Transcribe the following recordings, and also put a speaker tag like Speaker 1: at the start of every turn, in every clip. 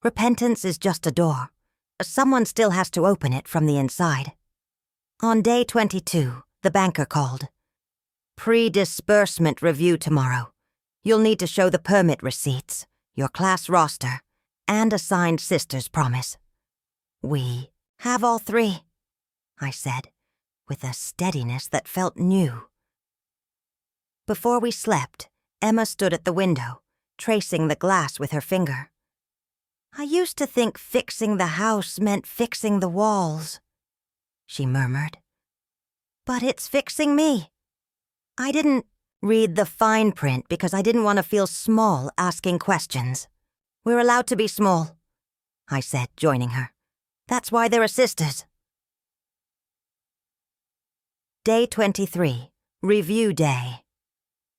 Speaker 1: Repentance is just a door. Someone still has to open it from the inside. On day 22, the banker called. Pre-disbursement review tomorrow. You'll need to show the permit receipts, your class roster, and a signed sister's promise. We have all three, I said, with a steadiness that felt new. Before we slept, Emma stood at the window, tracing the glass with her finger. I used to think fixing the house meant fixing the walls, she murmured. But it's fixing me. I didn't read the fine print because I didn't want to feel small asking questions. We're allowed to be small, I said, joining her. That's why there are sisters. Day 23, Review Day.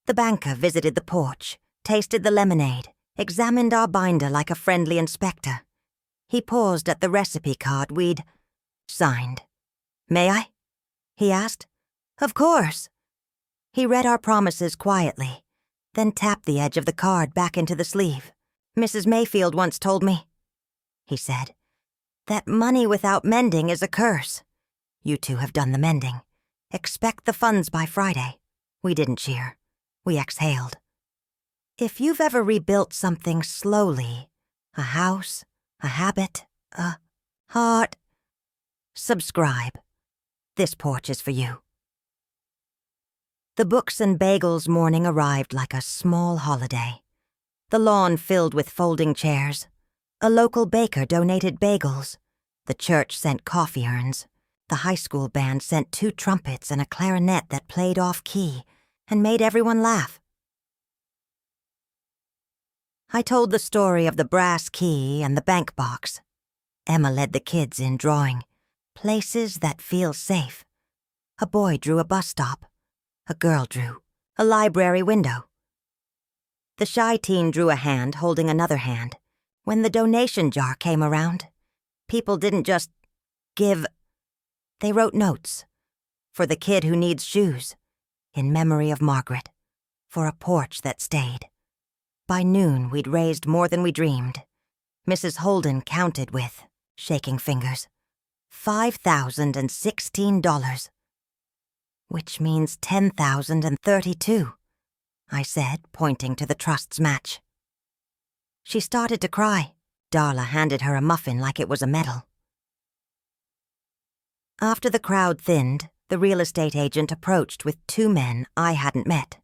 Speaker 1: The banker visited the porch, tasted the lemonade, examined our binder like a friendly inspector. He paused at the recipe card we'd signed. May I? He asked. Of course. He read our promises quietly, then tapped the edge of the card back into the sleeve. Mrs. Mayfield once told me, he said, that money without mending is a curse. You two have done the mending. Expect the funds by Friday. We didn't cheer. We exhaled. If you've ever rebuilt something slowly, a house, a habit, a heart, subscribe. This porch is for you. The books and bagels morning arrived like a small holiday. The lawn filled with folding chairs. A local baker donated bagels. The church sent coffee urns. The high school band sent 2 trumpets and a clarinet that played off-key and made everyone laugh. I told the story of the brass key and the bank box. Emma led the kids in drawing. Places that feel safe. A boy drew a bus stop. A girl drew a library window. The shy teen drew a hand holding another hand. When the donation jar came around, people didn't just give. They wrote notes. For the kid who needs shoes. In memory of Margaret. For a porch that stayed. By noon, we'd raised more than we dreamed. Mrs. Holden counted with shaking fingers. $5,016. Which means $10,032, I said, pointing to the trust's match. She started to cry. Darla handed her a muffin like it was a medal. After the crowd thinned, the real estate agent approached with 2 men I hadn't met.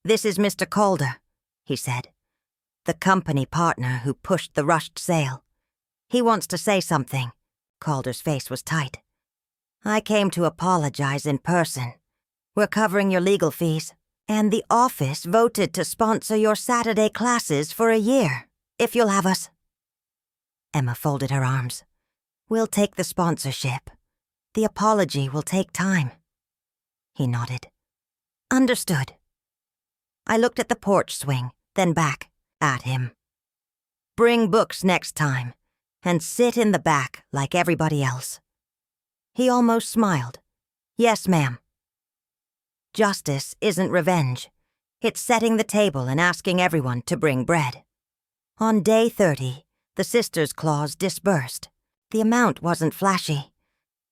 Speaker 1: This is Mr. Calder, he said, the company partner who pushed the rushed sale. He wants to say something. Calder's face was tight. I came to apologize in person. We're covering your legal fees, and the office voted to sponsor your Saturday classes for a year, if you'll have us. Emma folded her arms. We'll take the sponsorship. The apology will take time. He nodded. Understood. I looked at the porch swing, then back at him. Bring books next time, and sit in the back like everybody else. He almost smiled. Yes, ma'am. Justice isn't revenge. It's setting the table and asking everyone to bring bread. On day 30, the sisters' clause disbursed. The amount wasn't flashy.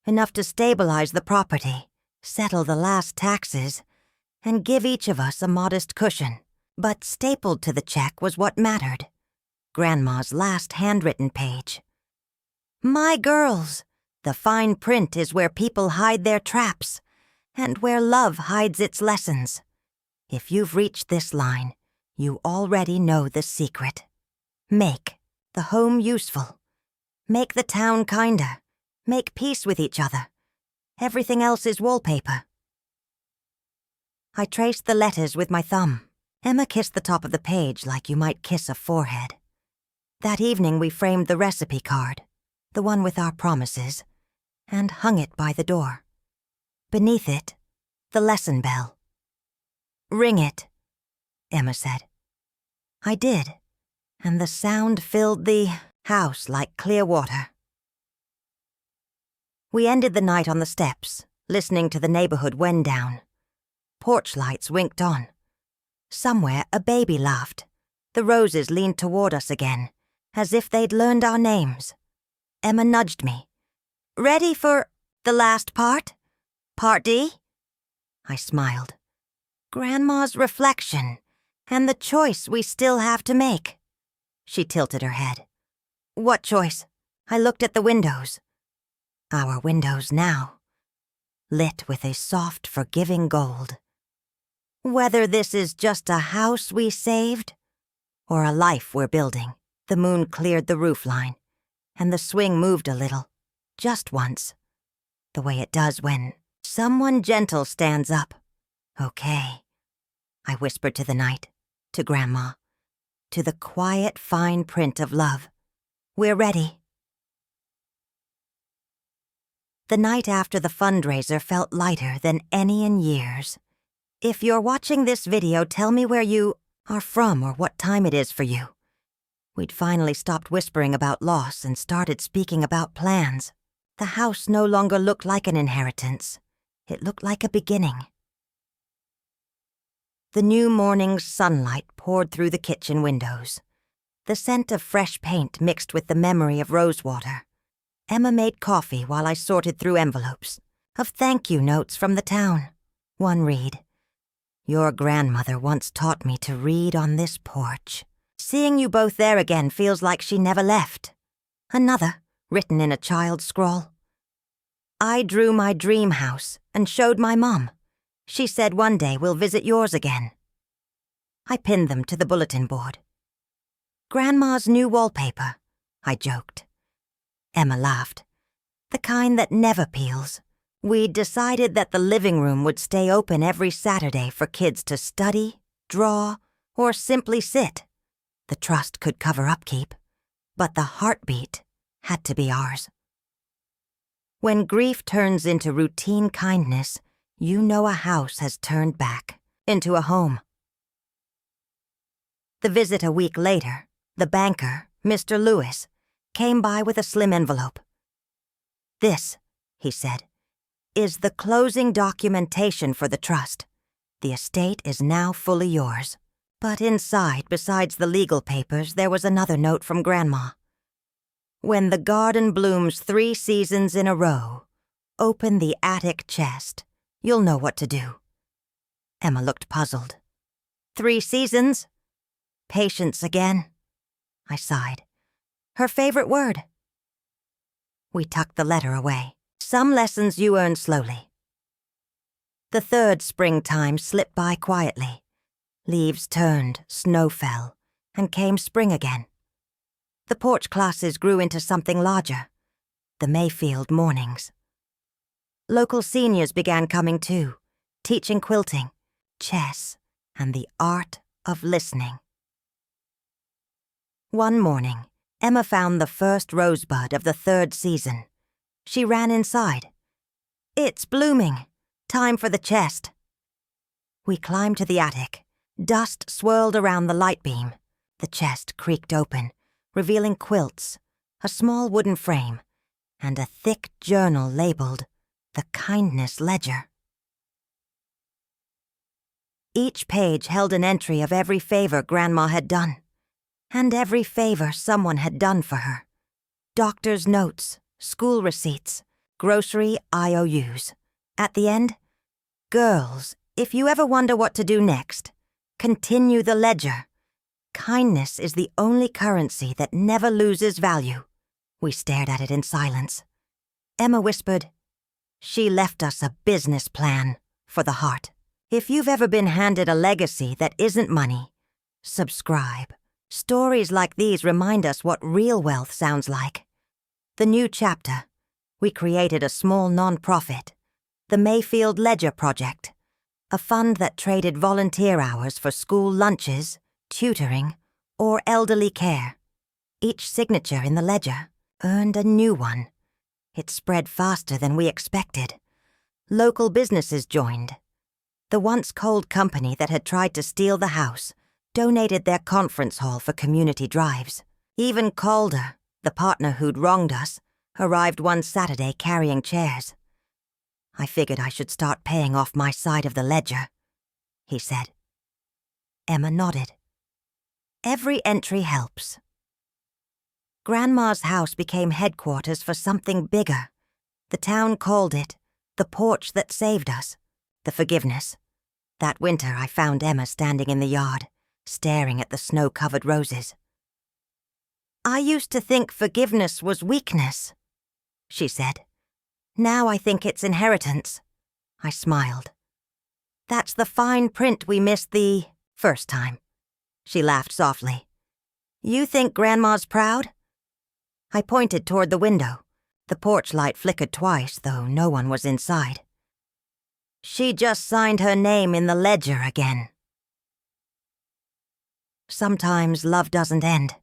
Speaker 1: Enough to stabilize the property, settle the last taxes, and give each of us a modest cushion. But stapled to the check was what mattered. Grandma's last handwritten page. My girls, the fine print is where people hide their traps, and where love hides its lessons. If you've reached this line, you already know the secret. Make the home useful. Make the town kinder. Make peace with each other. Everything else is wallpaper. I traced the letters with my thumb. Emma kissed the top of the page like you might kiss a forehead. That evening we framed the recipe card, the one with our promises, and hung it by the door. Beneath it, the lesson bell. Ring it, Emma said. I did, and the sound filled the house like clear water. We ended the night on the steps, listening to the neighborhood wind down. Porch lights winked on. Somewhere a baby laughed. The roses leaned toward us again, as if they'd learned our names. Emma nudged me. "Ready for the last part? Part D?" I smiled. "Grandma's reflection, and the choice we still have to make." She tilted her head. "What choice?" I looked at the windows. Our windows now, lit with a soft, forgiving gold. Whether this is just a house we saved, or a life we're building. The moon cleared the roofline, and the swing moved a little, just once, the way it does when someone gentle stands up. "Okay," I whispered to the night, to Grandma, to the quiet, fine print of love. "We're ready." The night after the fundraiser felt lighter than any in years. If you're watching this video, tell me where you are from or what time it is for you. We'd finally stopped whispering about loss and started speaking about plans. The house no longer looked like an inheritance. It looked like a beginning. The new morning's sunlight poured through the kitchen windows. The scent of fresh paint mixed with the memory of rosewater. Emma made coffee while I sorted through envelopes of thank you notes from the town. One read, "Your grandmother once taught me to read on this porch. Seeing you both there again feels like she never left." Another, written in a child's scrawl, "I drew my dream house and showed my mom. She said one day we'll visit yours again." I pinned them to the bulletin board. "Grandma's new wallpaper," I joked. Emma laughed. "The kind that never peels." We'd decided that the living room would stay open every Saturday for kids to study, draw, or simply sit. The trust could cover upkeep, but the heartbeat had to be ours. When grief turns into routine kindness, you know a house has turned back into a home. The visit a week later, the banker, Mr. Lewis, came by with a slim envelope. "This," he said, "is the closing documentation for the trust. The estate is now fully yours." But inside, besides the legal papers, there was another note from Grandma. "When the garden blooms 3 seasons in a row, open the attic chest. You'll know what to do." Emma looked puzzled. 3 seasons? Patience again? I sighed. Her favorite word. We tucked the letter away. Some lessons you earn slowly. The 3rd springtime slipped by quietly. Leaves turned, snow fell, and came spring again. The porch classes grew into something larger, the Mayfield mornings. Local seniors began coming too, teaching quilting, chess, and the art of listening. One morning, Emma found the first rosebud of the 3rd season. She ran inside. "It's blooming. Time for the chest." We climbed to the attic. Dust swirled around the light beam. The chest creaked open, revealing quilts, a small wooden frame, and a thick journal labeled The Kindness Ledger. Each page held an entry of every favor Grandma had done, and every favor someone had done for her. Doctor's notes, school receipts, grocery IOUs. At the end, "Girls, if you ever wonder what to do next, continue the ledger. Kindness is the only currency that never loses value." We stared at it in silence. Emma whispered, "She left us a business plan for the heart." If you've ever been handed a legacy that isn't money, subscribe. Stories like these remind us what real wealth sounds like. The new chapter. We created a small non-profit, the Mayfield Ledger Project, a fund that traded volunteer hours for school lunches, tutoring, or elderly care. Each signature in the ledger earned a new one. It spread faster than we expected. Local businesses joined. The once cold company that had tried to steal the house donated their conference hall for community drives. Even Calder, the partner who'd wronged us, arrived one Saturday carrying chairs. "I figured I should start paying off my side of the ledger," he said. Emma nodded. "Every entry helps." Grandma's house became headquarters for something bigger. The town called it the porch that saved us, the forgiveness. That winter I found Emma standing in the yard, staring at the snow-covered roses. "I used to think forgiveness was weakness," she said. "Now I think it's inheritance." I smiled. "That's the fine print we missed the first time." She laughed softly. "You think Grandma's proud?" I pointed toward the window. The porch light flickered twice, though no one was inside. "She just signed her name in the ledger again." Sometimes love doesn't end.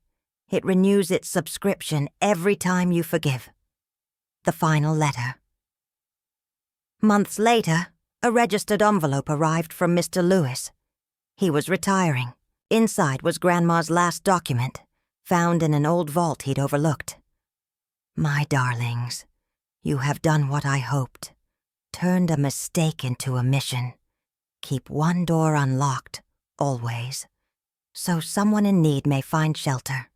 Speaker 1: It renews its subscription every time you forgive. The final letter. Months later, a registered envelope arrived from Mr. Lewis. He was retiring. Inside was Grandma's last document, found in an old vault he'd overlooked. "My darlings, you have done what I hoped. Turned a mistake into a mission. Keep one door unlocked, always, so someone in need may find shelter.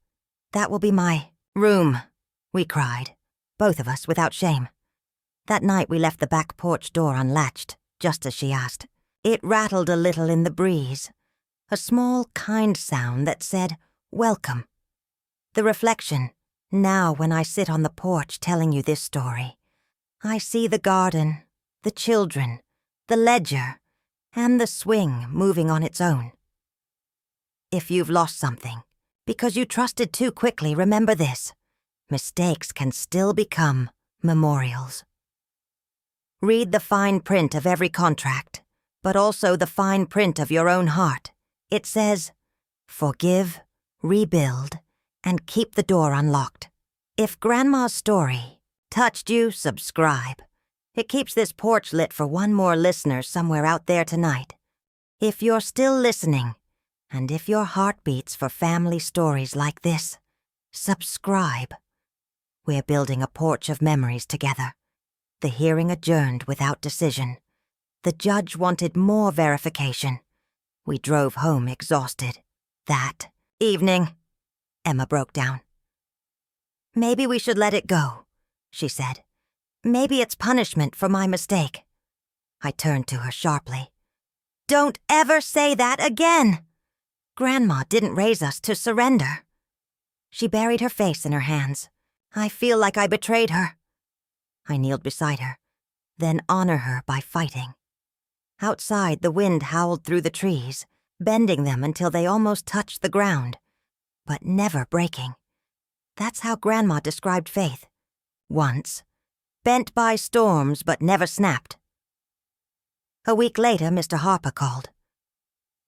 Speaker 1: That will be my room," we cried, both of us without shame. That night we left the back porch door unlatched, just as she asked. It rattled a little in the breeze, a small, kind sound that said, "Welcome." The reflection, now when I sit on the porch telling you this story, I see the garden, the children, the ledger, and the swing moving on its own. If you've lost something, because you trusted too quickly, remember this: mistakes can still become memorials. Read the fine print of every contract, but also the fine print of your own heart. It says, forgive, rebuild, and keep the door unlocked. If Grandma's story touched you, subscribe. It keeps this porch lit for one more listener somewhere out there tonight. If you're still listening, and if your heart beats for family stories like this, subscribe. We're building a porch of memories together. The hearing adjourned without decision. The judge wanted more verification. We drove home exhausted. That evening, Emma broke down. "Maybe we should let it go," she said. "Maybe it's punishment for my mistake." I turned to her sharply. "Don't ever say that again! Grandma didn't raise us to surrender." She buried her face in her hands. "I feel like I betrayed her." I kneeled beside her, then honor her by fighting. Outside, the wind howled through the trees, bending them until they almost touched the ground, but never breaking. That's how Grandma described faith. Once, bent by storms but never snapped. A week later, Mr. Harper called.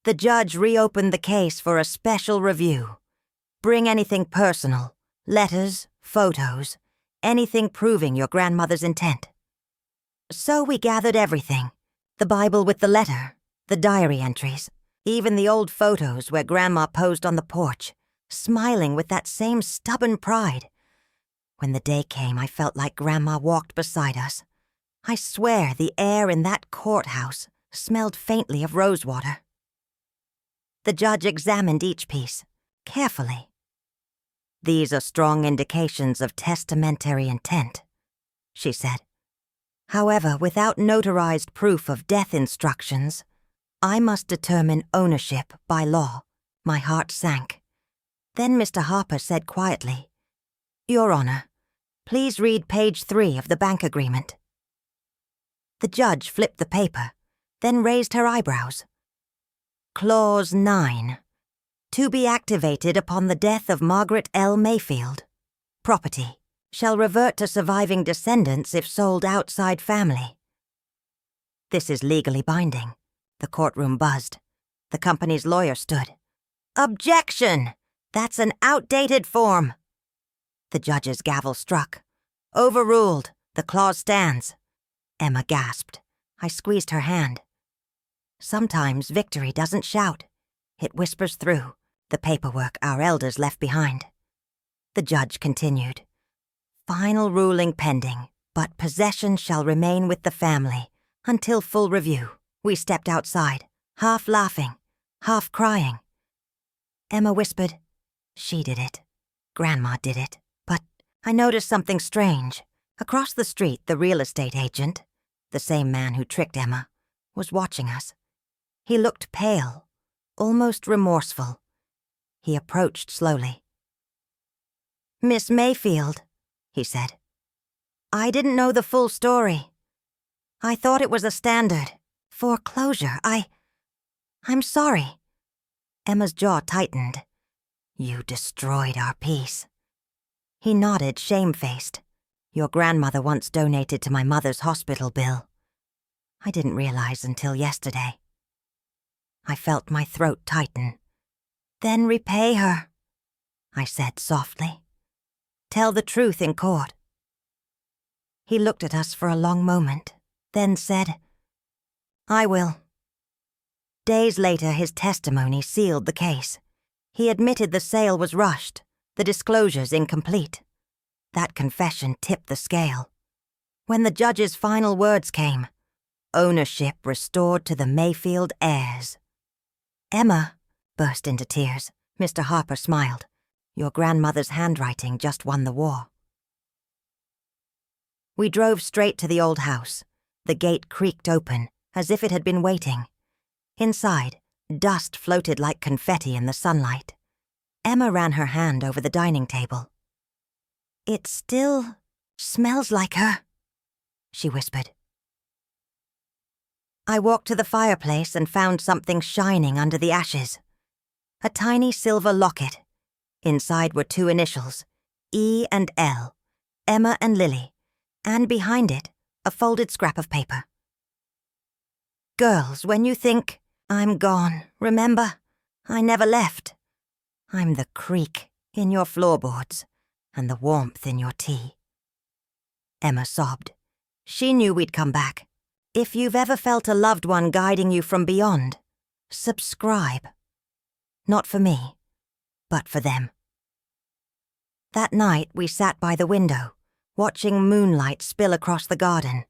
Speaker 1: The judge reopened the case for a special review. Bring anything personal, letters, photos, anything proving your grandmother's intent. So we gathered everything. The Bible with the letter, the diary entries, even the old photos where Grandma posed on the porch, smiling with that same stubborn pride. When the day came, I felt like Grandma walked beside us. I swear the air in that courthouse smelled faintly of rosewater. The judge examined each piece, carefully. "These are strong indications of testamentary intent," she said. "However, without notarized proof of death instructions, I must determine ownership by law." My heart sank. Then Mr. Harper said quietly, "Your Honor, please read page 3 of the bank agreement." The judge flipped the paper, then raised her eyebrows. Clause 9. To be activated upon the death of Margaret L. Mayfield. Property shall revert to surviving descendants if sold outside family. This is legally binding. The courtroom buzzed. The company's lawyer stood. "Objection! That's an outdated form." The judge's gavel struck. "Overruled. The clause stands." Emma gasped. I squeezed her hand. Sometimes victory doesn't shout. It whispers through the paperwork our elders left behind. The judge continued. "Final ruling pending, but possession shall remain with the family until full review." We stepped outside, half laughing, half crying. Emma whispered, "She did it. Grandma did it." I noticed something strange. Across the street, the real estate agent, the same man who tricked Emma, was watching us. He looked pale, almost remorseful. He approached slowly. "Miss Mayfield," he said. "I didn't know the full story. I thought it was a standard foreclosure. I'm sorry." Emma's jaw tightened. "You destroyed our peace." He nodded, shamefaced. "Your grandmother once donated to my mother's hospital bill. I didn't realize until yesterday." I felt my throat tighten. "Then repay her," I said softly. "Tell the truth in court." He looked at us for a long moment, then said, "I will." Days later, his testimony sealed the case. He admitted the sale was rushed, the disclosures incomplete. That confession tipped the scale. When the judge's final words came, ownership restored to the Mayfield heirs. Emma burst into tears. Mr. Harper smiled. "Your grandmother's handwriting just won the war." We drove straight to the old house. The gate creaked open, as if it had been waiting. Inside, dust floated like confetti in the sunlight. Emma ran her hand over the dining table. "It still smells like her," she whispered. I walked to the fireplace and found something shining under the ashes. A tiny silver locket. Inside were two initials, E and L, Emma and Lily, and behind it, a folded scrap of paper. "Girls, when you think I'm gone, remember, I never left. I'm the creak in your floorboards and the warmth in your tea." Emma sobbed. She knew we'd come back. If you've ever felt a loved one guiding you from beyond, subscribe. Not for me, but for them. That night, we sat by the window, watching moonlight spill across the garden.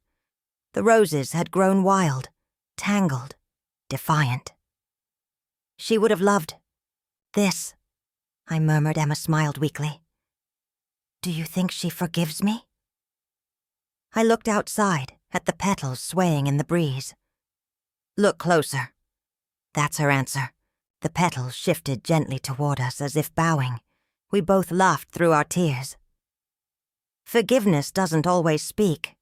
Speaker 1: The roses had grown wild, tangled, defiant. "She would have loved this," I murmured. Emma smiled weakly. "Do you think she forgives me?" I looked outside at the petals swaying in the breeze. "Look closer." That's her answer. The petals shifted gently toward us as if bowing. We both laughed through our tears. Forgiveness doesn't always speak.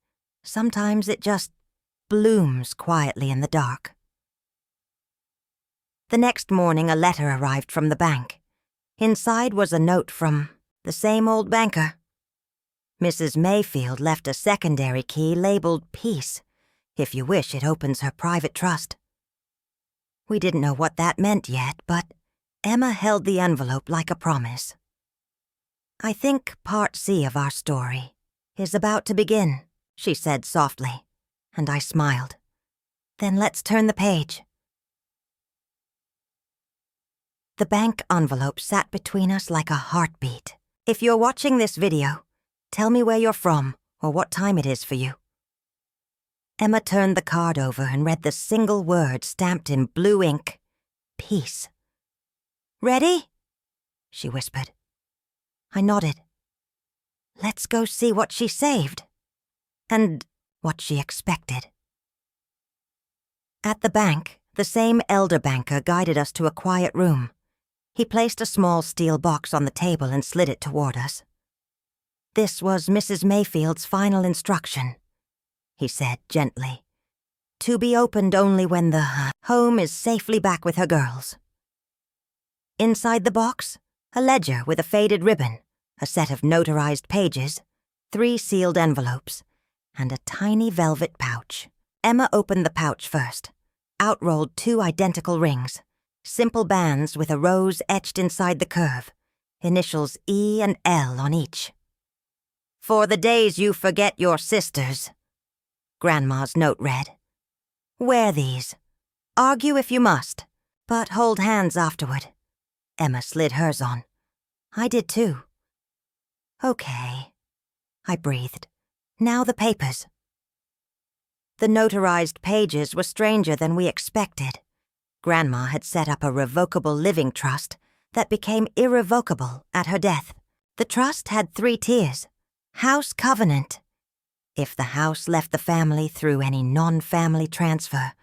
Speaker 1: Sometimes it just blooms quietly in the dark. The next morning, a letter arrived from the bank. Inside was a note from the same old banker. Mrs. Mayfield left a secondary key labeled Peace. If you wish, it opens her private trust. We didn't know what that meant yet, but Emma held the envelope like a promise. "I think part C of our story is about to begin," she said softly, and I smiled. "Then let's turn the page." The bank envelope sat between us like a heartbeat. If you're watching this video, tell me where you're from or what time it is for you. Emma turned the card over and read the single word stamped in blue ink, "Peace." "Ready?" she whispered. I nodded. Let's go see what she saved. And what she expected. At the bank, the same elder banker guided us to a quiet room. He placed a small steel box on the table and slid it toward us. "This was Mrs. Mayfield's final instruction," he said gently. "To be opened only when the home is safely back with her girls." Inside the box, a ledger with a faded ribbon, a set of notarized pages, 3 sealed envelopes, and a tiny velvet pouch. Emma opened the pouch first. Out rolled 2 identical rings, simple bands with a rose etched inside the curve, initials E and L on each. "For the days you forget your sisters," Grandma's note read. "Wear these. Argue if you must, but hold hands afterward." Emma slid hers on. I did too. "Okay," I breathed. "Now the papers." The notarized pages were stranger than we expected. Grandma had set up a revocable living trust that became irrevocable at her death. The trust had 3 tiers, House covenant. If the house left the family through any non-family transfer,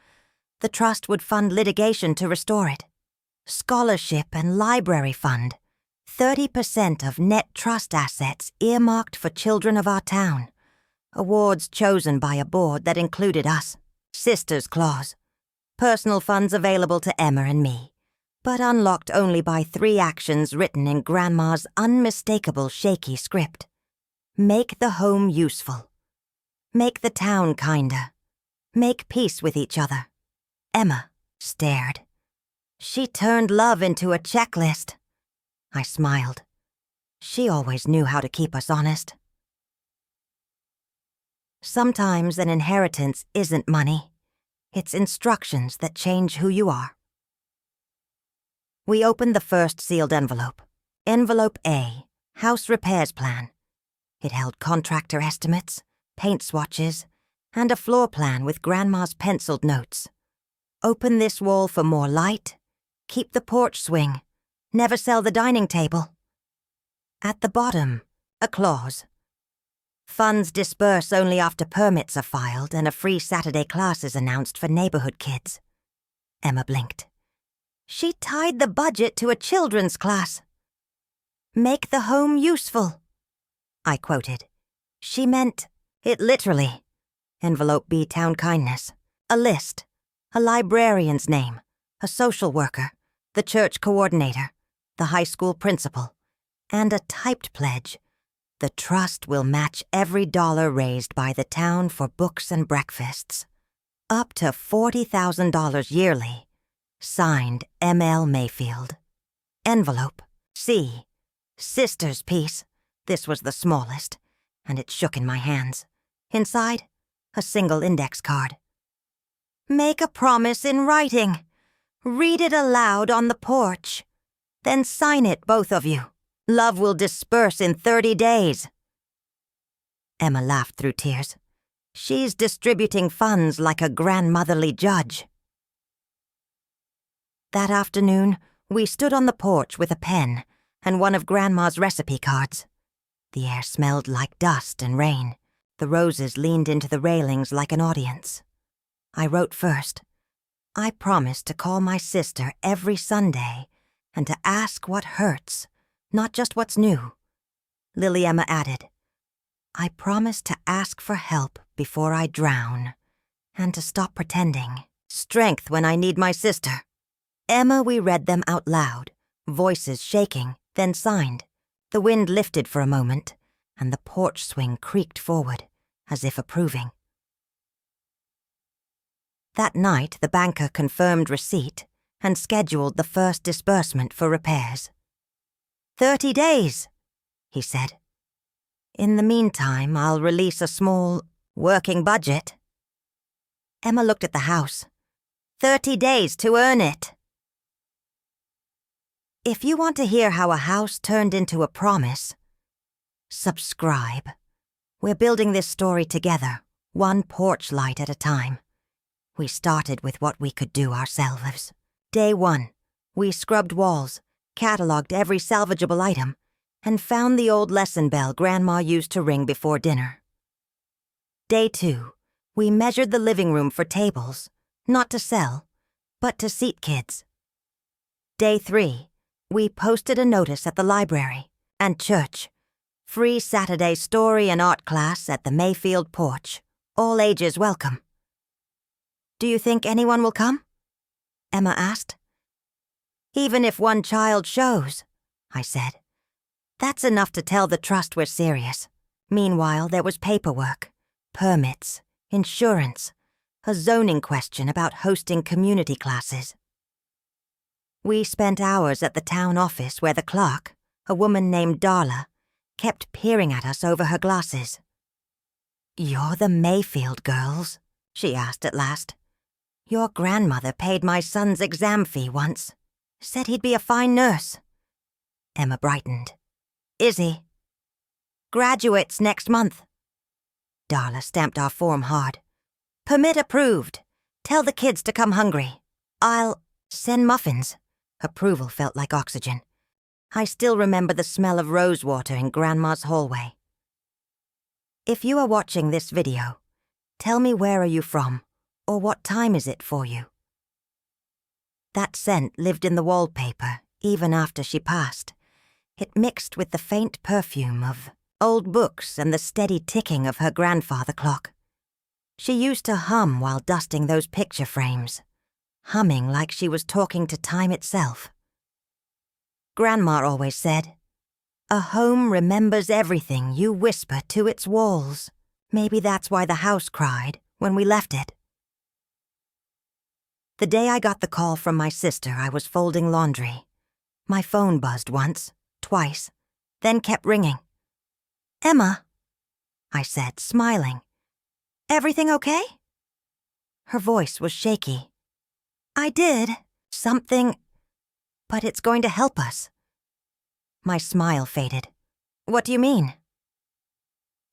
Speaker 1: the trust would fund litigation to restore it. Scholarship and library fund. 30% of net trust assets earmarked for children of our town. Awards chosen by a board that included us. Sister's clause. Personal funds available to Emma and me, but unlocked only by 3 actions written in Grandma's unmistakable shaky script. Make the home useful. Make the town kinder. Make peace with each other. Emma stared. She turned love into a checklist. I smiled. She always knew how to keep us honest. Sometimes an inheritance isn't money. It's instructions that change who you are. We opened the first sealed envelope. Envelope A, house repairs plan. It held contractor estimates, paint swatches, and a floor plan with Grandma's penciled notes. Open this wall for more light. Keep the porch swing. Never sell the dining table. At the bottom, a clause. Funds disperse only after permits are filed and a free Saturday class is announced for neighborhood kids. Emma blinked. She tied the budget to a children's class. Make the home useful, I quoted. She meant it literally. Envelope B, town kindness. A list. A librarian's name. A social worker. The church coordinator. The high school principal. And a typed pledge. The trust will match every dollar raised by the town for books and breakfasts. Up to $40,000 yearly. Signed M.L. Mayfield. Envelope C. Sister's piece. This was the smallest, and it shook in my hands. Inside, a single index card. Make a promise in writing. Read it aloud on the porch. Then sign it, both of you. Love will disperse in 30 days. Emma laughed through tears. She's distributing funds like a grandmotherly judge. That afternoon, we stood on the porch with a pen and one of Grandma's recipe cards. The air smelled like dust and rain. The roses leaned into the railings like an audience. I wrote first. I promised to call my sister every Sunday and to ask what hurts, not just what's new. Lily Emma added, I promise to ask for help before I drown and to stop pretending. Strength when I need my sister. Emma, we read them out loud, voices shaking, then signed. The wind lifted for a moment, and the porch swing creaked forward, as if approving. That night, the banker confirmed receipt and scheduled the first disbursement for repairs. 30 days, he said. In the meantime, I'll release a small, working budget. Emma looked at the house. 30 days to earn it. If you want to hear how a house turned into a promise, subscribe. We're building this story together, one porch light at a time. We started with what we could do ourselves. Day 1, we scrubbed walls, cataloged every salvageable item, and found the old lesson bell Grandma used to ring before dinner. Day 2, we measured the living room for tables, not to sell, but to seat kids. Day 3, we posted a notice at the library and church. Free Saturday story and art class at the Mayfield porch. All ages welcome. Do you think anyone will come? Emma asked. Even if one child shows, I said. That's enough to tell the trust we're serious. Meanwhile, there was paperwork, permits, insurance, a zoning question about hosting community classes. We spent hours at the town office where the clerk, a woman named Darla, kept peering at us over her glasses. You're the Mayfield girls, she asked at last. Your grandmother paid my son's exam fee once. Said he'd be a fine nurse. Emma brightened. Is he? Graduates next month. Darla stamped our form hard. Permit approved. Tell the kids to come hungry. I'll send muffins. Approval felt like oxygen. I still remember the smell of rosewater in Grandma's hallway. If you are watching this video, tell me where are you from, or what time is it for you? That scent lived in the wallpaper even after she passed. It mixed with the faint perfume of old books and the steady ticking of her grandfather clock. She used to hum while dusting those picture frames, humming like she was talking to time itself. Grandma always said, "A home remembers everything you whisper to its walls." Maybe that's why the house cried when we left it. The day I got the call from my sister, I was folding laundry. My phone buzzed once, twice, then kept ringing. "Emma," I said, smiling. "Everything okay?" Her voice was shaky. "I did something, but it's going to help us." My smile faded. "What do you mean?"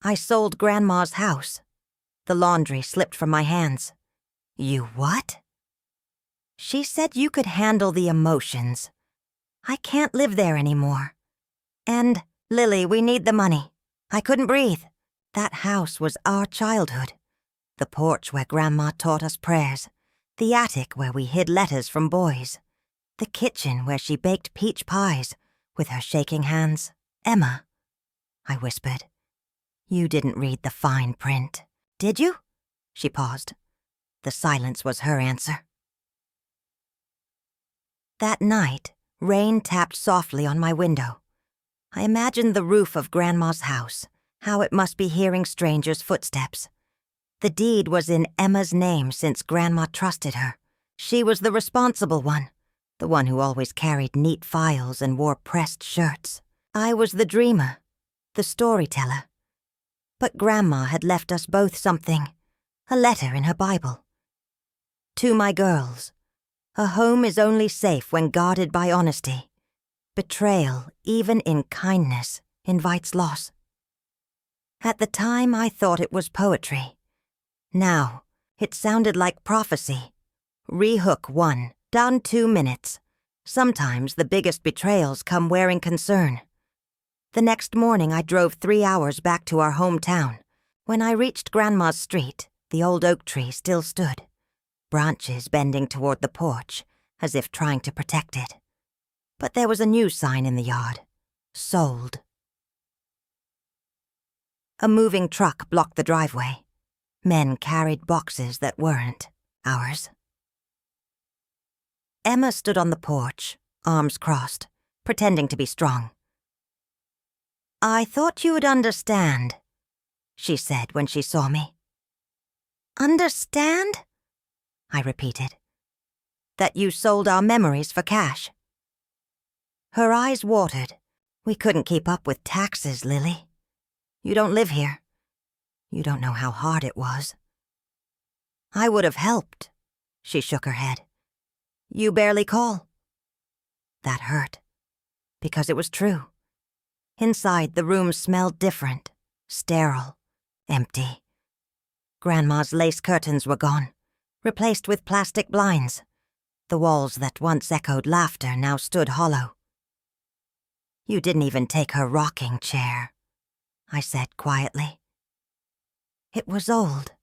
Speaker 1: "I sold Grandma's house." The laundry slipped from my hands. "You what?" "She said you could handle the emotions. I can't live there anymore. And, Lily, we need the money. I couldn't breathe. That house was our childhood. The porch where Grandma taught us prayers. The attic where we hid letters from boys. The kitchen where she baked peach pies with her shaking hands. Emma," I whispered, "you didn't read the fine print, did you?" She paused. The silence was her answer. That night, rain tapped softly on my window. I imagined the roof of Grandma's house, how it must be hearing strangers' footsteps. The deed was in Emma's name since Grandma trusted her. She was the responsible one, the one who always carried neat files and wore pressed shirts. I was the dreamer, the storyteller. But Grandma had left us both something, a letter in her Bible. "To my girls, a home is only safe when guarded by honesty. Betrayal, even in kindness, invites loss." At the time, I thought it was poetry. Now, it sounded like prophecy. Rehook 1, down 2 minutes. Sometimes the biggest betrayals come wearing concern. The next morning, I drove 3 hours back to our hometown. When I reached Grandma's street, the old oak tree still stood, branches bending toward the porch, as if trying to protect it. But there was a new sign in the yard. Sold. A moving truck blocked the driveway. Men carried boxes that weren't ours. Emma stood on the porch, arms crossed, pretending to be strong. "I thought you would understand," she said when she saw me. "Understand?" I repeated. "That you sold our memories for cash." Her eyes watered. "We couldn't keep up with taxes, Lily. You don't live here. You don't know how hard it was." "I would have helped." She shook her head. "You barely call." That hurt, because it was true. Inside, the room smelled different, sterile, empty. Grandma's lace curtains were gone, replaced with plastic blinds. The walls that once echoed laughter now stood hollow. "You didn't even take her rocking chair," I said quietly. "It was old,"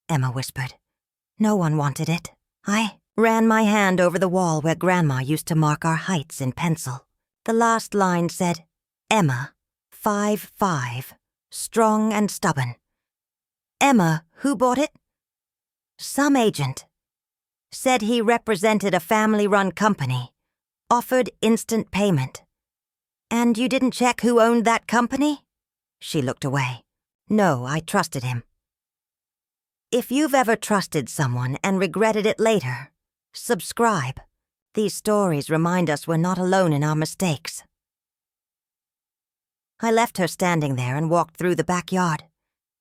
Speaker 1: Emma whispered. "No one wanted it." I ran my hand over the wall where Grandma used to mark our heights in pencil. The last line said, "Emma, 5'5", strong and stubborn." "Emma, who bought it?" "Some agent. Said he represented a family-run company. Offered instant payment." "And you didn't check who owned that company?" She looked away. "No, I trusted him." If you've ever trusted someone and regretted it later, subscribe. These stories remind us we're not alone in our mistakes. I left her standing there and walked through the backyard.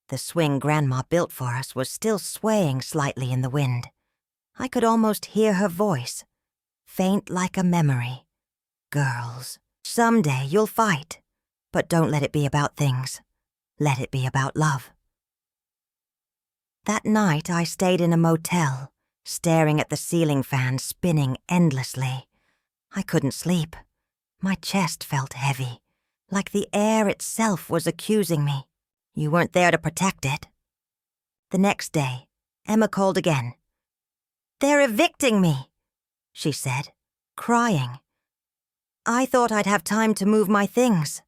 Speaker 1: The swing Grandma built for us was still swaying slightly in the wind. I could almost hear her voice, faint like a memory. "Girls, someday you'll fight, but don't let it be about things. Let it be about love." That night I stayed in a motel, staring at the ceiling fan spinning endlessly. I couldn't sleep. My chest felt heavy, like the air itself was accusing me. You weren't there to protect it. The next day, Emma called again. "They're evicting me," she said, crying. I thought I'd have time to move my things,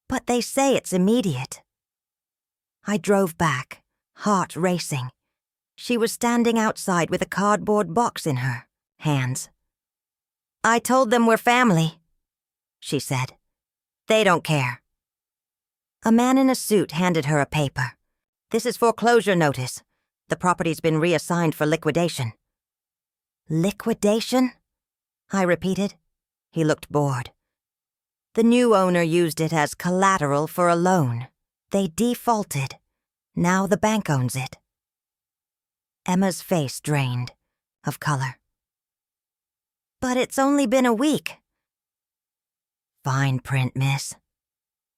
Speaker 1: but they say it's immediate. I drove back, heart racing. She was standing outside with a cardboard box in her hands. "I told them we're family," she said. "They don't care." A man in a suit handed her a paper. "This is foreclosure notice. The property's been reassigned for liquidation." "Liquidation?" I repeated. He looked bored. "The new owner used it as collateral for a loan. They defaulted. Now the bank owns it." Emma's face drained of color. "But it's only been a week." "Fine print, miss,"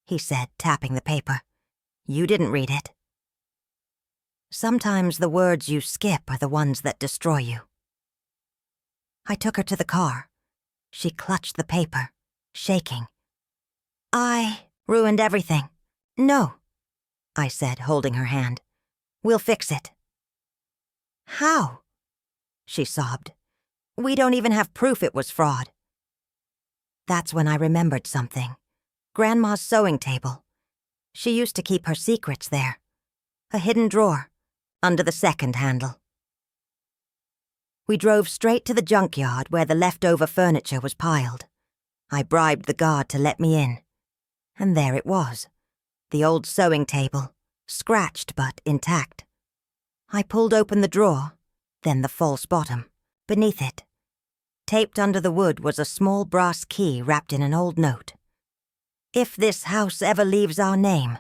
Speaker 1: he said, tapping the paper. "You didn't read it." Sometimes the words you skip are the ones that destroy you. I took her to the car. She clutched the paper, shaking. "I ruined everything." "No," I said, holding her hand. "We'll fix it." "How?" she sobbed. "We don't even have proof it was fraud." That's when I remembered something. Grandma's sewing table. She used to keep her secrets there. A hidden drawer, under the second handle. We drove straight to the junkyard where the leftover furniture was piled. I bribed the guard to let me in. And there it was. The old sewing table, scratched but intact. I pulled open the drawer, then the false bottom. Beneath it, taped under the wood, was a small brass key wrapped in an old note. "If this house ever leaves our name,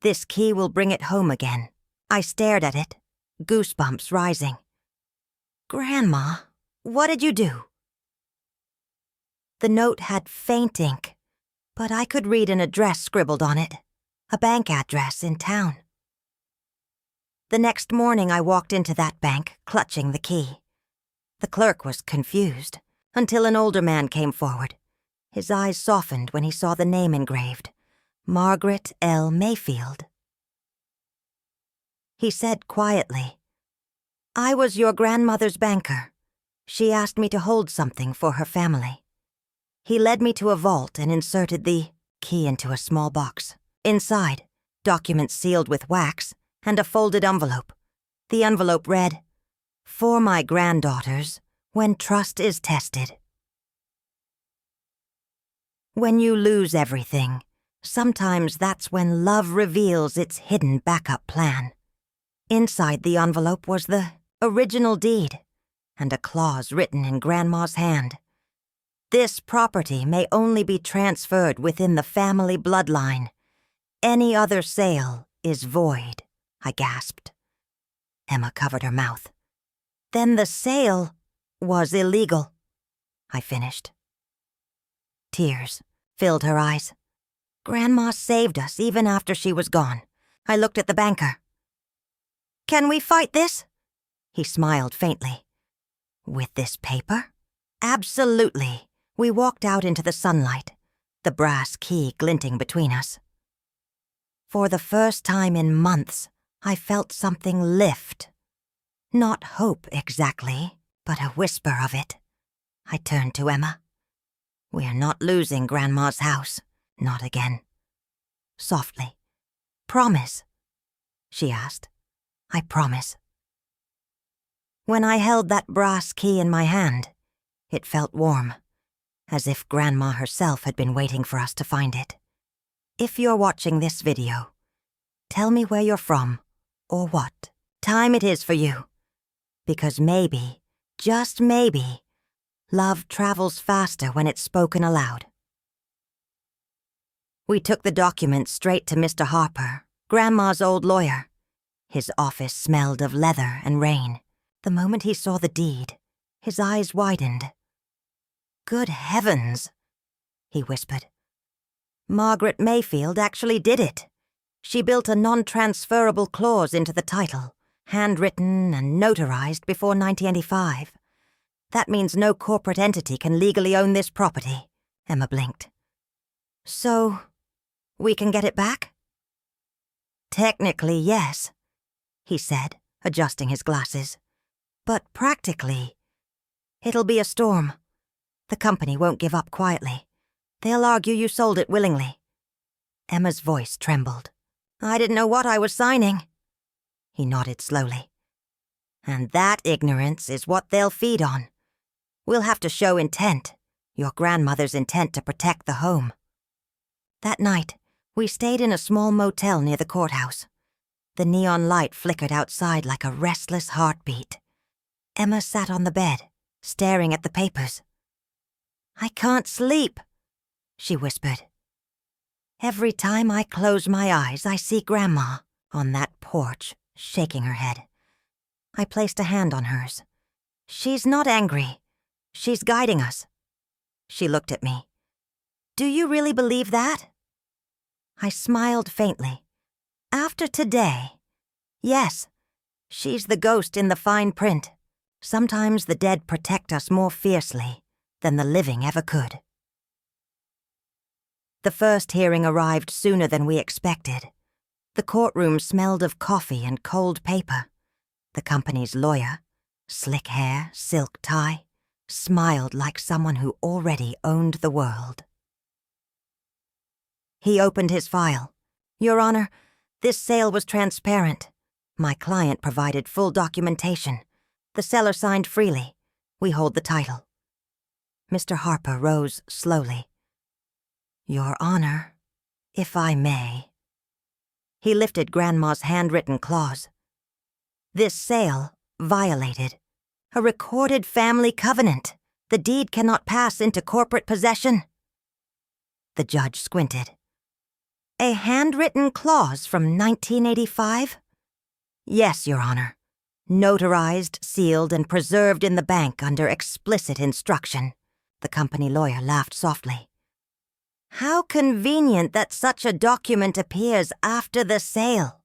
Speaker 1: this key will bring it home again." I stared at it, goosebumps rising. "Grandma, what did you do?" The note had faint ink, but I could read an address scribbled on it, a bank address in town. The next morning I walked into that bank, clutching the key. The clerk was confused, until an older man came forward. His eyes softened when he saw the name engraved, Margaret L. Mayfield. He said quietly, "I was your grandmother's banker. She asked me to hold something for her family." He led me to a vault and inserted the key into a small box. Inside, documents sealed with wax and a folded envelope. The envelope read, "For my granddaughters, when trust is tested." When you lose everything, sometimes that's when love reveals its hidden backup plan. Inside the envelope was the original deed, and a clause written in Grandma's hand. "This property may only be transferred within the family bloodline. Any other sale is void," I gasped. Emma covered her mouth. "Then the sale was illegal," I finished. Tears filled her eyes. Grandma saved us even after she was gone. I looked at the banker. "Can we fight this?" He smiled faintly. "With this paper?" "Absolutely." We walked out into the sunlight, the brass key glinting between us. For the first time in months, I felt something lift. Not hope exactly, but a whisper of it. I turned to Emma. "We're not losing Grandma's house. Not again." Softly. "Promise?" she asked. "I promise." When I held that brass key in my hand, it felt warm, as if Grandma herself had been waiting for us to find it. If you're watching this video, tell me where you're from, or what time it is for you. Because maybe, just maybe, love travels faster when it's spoken aloud. We took the documents straight to Mr. Harper, Grandma's old lawyer. His office smelled of leather and rain. The moment he saw the deed, his eyes widened. "Good heavens," he whispered. "Margaret Mayfield actually did it. She built a non-transferable clause into the title, handwritten and notarized before 1985. That means no corporate entity can legally own this property." Emma blinked. "So, we can get it back?" Technically, yes, he said, adjusting his glasses. But practically, it'll be a storm. The company won't give up quietly. They'll argue you sold it willingly. Emma's voice trembled. I didn't know what I was signing. He nodded slowly. And that ignorance is what they'll feed on. We'll have to show intent, your grandmother's intent to protect the home. That night, we stayed in a small motel near the courthouse. The neon light flickered outside like a restless heartbeat. Emma sat on the bed, staring at the papers. I can't sleep, she whispered. Every time I close my eyes, I see Grandma on that porch, shaking her head. I placed a hand on hers. She's not angry. She's guiding us. She looked at me. Do you really believe that? I smiled faintly. After today, yes, she's the ghost in the fine print. Sometimes the dead protect us more fiercely than the living ever could. The first hearing arrived sooner than we expected. The courtroom smelled of coffee and cold paper. The company's lawyer, slick hair, silk tie, smiled like someone who already owned the world. He opened his file. Your Honor, this sale was transparent. My client provided full documentation. The seller signed freely. We hold the title. Mr. Harper rose slowly. Your Honor, if I may. He lifted Grandma's handwritten clause. This sale violated a recorded family covenant. The deed cannot pass into corporate possession. The judge squinted. A handwritten clause from 1985? Yes, Your Honor. Notarized, sealed, and preserved in the bank under explicit instruction. The company lawyer laughed softly. How convenient that such a document appears after the sale.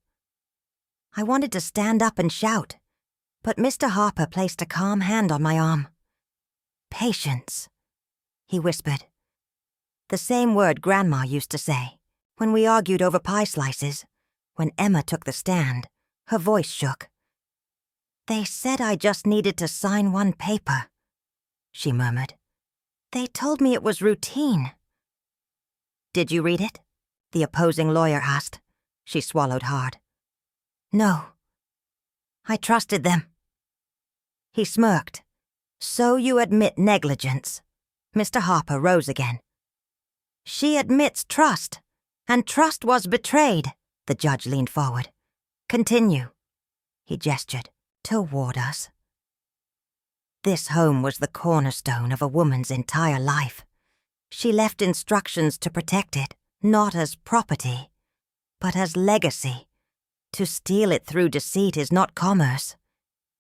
Speaker 1: I wanted to stand up and shout, but Mr. Harper placed a calm hand on my arm. Patience, he whispered. The same word Grandma used to say when we argued over pie slices. When Emma took the stand, her voice shook. They said I just needed to sign one paper, she murmured. They told me it was routine. Did you read it? The opposing lawyer asked. She swallowed hard. No. I trusted them. He smirked. So you admit negligence. Mr. Harper rose again. She admits trust, and trust was betrayed. The judge leaned forward. Continue. He gestured toward us. This home was the cornerstone of a woman's entire life. She left instructions to protect it, not as property, but as legacy. To steal it through deceit is not commerce.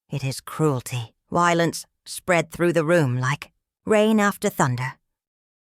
Speaker 1: It is cruelty. Violence spread through the room like rain after thunder.